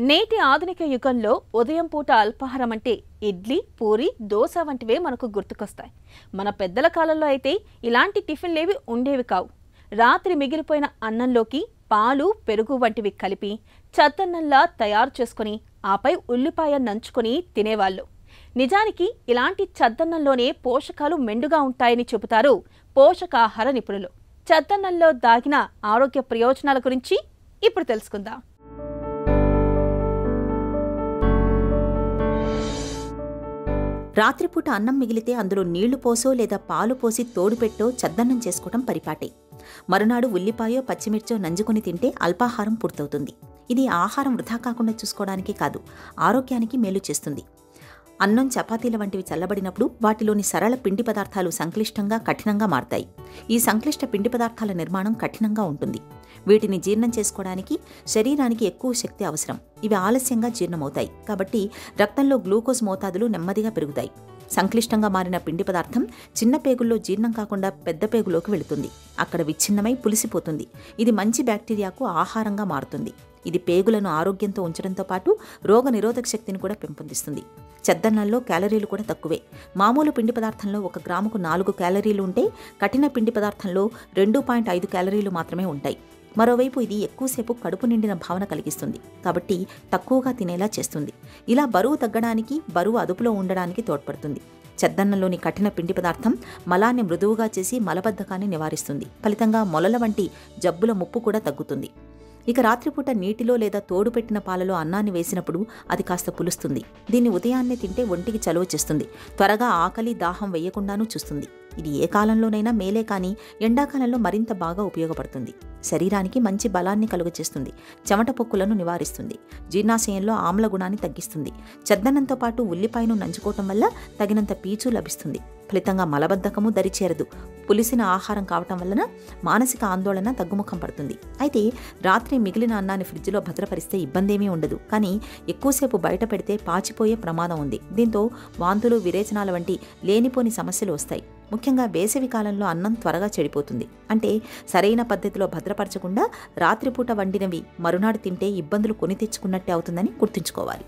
నేటి ఆధునిక యుగంలో ఉదయం పూట అల్పాహారం అంటే ఇడ్లీ, పూరి, దోశ వంటివే మనకు గుర్తుకొస్తాయి. మన పెద్దల కాలంలో అయితే ఇలాంటి టిఫిన్లేవి ఉండేవి కావు. రాత్రి మిగిలిపోయిన అన్నంలోకి పాలు, పెరుగు వంటివి కలిపి చద్దన్నంలా తయారు చేసుకుని ఆపై ఉల్లిపాయ నంచుకొని తినేవాళ్ళు. నిజానికి ఇలాంటి చద్దన్నంలోనే పోషకాలు మెండుగా ఉంటాయని చెబుతారు పోషకాహార నిపుణులు. చద్దన్నంలో దాగిన ఆరోగ్య ప్రయోజనాల గురించి ఇప్పుడు తెలుసుకుందాం. రాత్రిపూట అన్నం మిగిలితే అందులో నీళ్లు పోసో లేదా పాలు పోసి తోడుపెట్టో చద్దన్నం చేసుకోవటం పరిపాటే. మరునాడు ఉల్లిపాయో పచ్చిమిర్చో నంజుకొని తింటే అల్పాహారం పూర్తవుతుంది. ఇది ఆహారం వృధా కాకుండా చూసుకోవడానికే కాదు, ఆరోగ్యానికి మేలు చేస్తుంది. అన్నం, చపాతీల వంటివి చల్లబడినప్పుడు వాటిలోని సరళ పిండి పదార్థాలు సంక్లిష్టంగా, కఠినంగా మారతాయి. ఈ సంక్లిష్ట పిండి పదార్థాల నిర్మాణం కఠినంగా ఉంటుంది. వీటిని జీర్ణం చేసుకోవడానికి శరీరానికి ఎక్కువ శక్తి అవసరం. ఇవి ఆలస్యంగా జీర్ణమవుతాయి కాబట్టి రక్తంలో గ్లూకోజ్ మోతాదులు నెమ్మదిగా పెరుగుతాయి. సంక్లిష్టంగా మారిన పిండి పదార్థం చిన్న పేగుల్లో జీర్ణం కాకుండా పెద్ద పేగులోకి వెళుతుంది. అక్కడ విచ్ఛిన్నమై పులిసిపోతుంది. ఇది మంచి బ్యాక్టీరియాకు ఆహారంగా మారుతుంది. ఇది పేగులను ఆరోగ్యంతో ఉంచడంతో పాటు రోగ నిరోధక శక్తిని కూడా పెంపొందిస్తుంది. చద్దన్నంలో క్యాలరీలు కూడా తక్కువే. మామూలు పిండి పదార్థంలో 1 గ్రాముకు 4 క్యాలరీలు ఉంటే కఠిన పిండి పదార్థంలో 2.5 క్యాలరీలు మాత్రమే ఉంటాయి. మరోవైపు ఇది ఎక్కువసేపు కడుపు నిండిన భావన కలిగిస్తుంది కాబట్టి తక్కువగా తినేలా చేస్తుంది. ఇలా బరువు తగ్గడానికి, బరువు అదుపులో ఉండడానికి తోడ్పడుతుంది. చద్దన్నంలోని కఠిన పిండి పదార్థం మలాన్ని మృదువుగా చేసి మలబద్ధకాన్ని నివారిస్తుంది. ఫలితంగా మొలల వంటి జబ్బుల ముప్పు కూడా తగ్గుతుంది. ఇక రాత్రిపూట నీటిలో లేదా తోడుపెట్టిన పాలలో అన్నాన్ని వేసినప్పుడు అది కాస్త పులుస్తుంది. దీన్ని ఉదయాన్నే తింటే ఒంటికి చలువ చేస్తుంది. త్వరగా ఆకలి, దాహం వేయకుండానూ చూస్తుంది. ఇది ఏ కాలంలోనైనా మేలే కానీ ఎండాకాలంలో మరింత బాగా ఉపయోగపడుతుంది. శరీరానికి మంచి బలాన్ని కలుగచేస్తుంది. చెమట పొక్కులను నివారిస్తుంది. జీర్ణాశయంలో ఆమ్ల గుణాన్ని తగ్గిస్తుంది. చద్దన్నంతో పాటు ఉల్లిపాయను నంచుకోవటం వల్ల తగినంత పీచు లభిస్తుంది. ఫలితంగా మలబద్ధకము దరిచేరదు. పులిసిన ఆహారం కావటం వలన మానసిక ఆందోళన తగ్గుముఖం పడుతుంది. అయితే రాత్రి మిగిలిన అన్నాన్ని ఫ్రిడ్జ్లో భద్రపరిస్తే ఇబ్బందేమీ ఉండదు. కానీ ఎక్కువసేపు బయట పెడితే పాచిపోయే ప్రమాదం ఉంది. దీంతో వాంతులు, విరేచనాల వంటి లేనిపోని సమస్యలు వస్తాయి. ముఖ్యంగా వేసవి కాలంలో అన్నం త్వరగా చెడిపోతుంది. అంటే సరైన పద్ధతిలో భద్రపరచకుండా రాత్రిపూట వండినవి మరునాడు తింటే ఇబ్బందులు కొని తెచ్చుకున్నట్టే అవుతుందని గుర్తుంచుకోవాలి.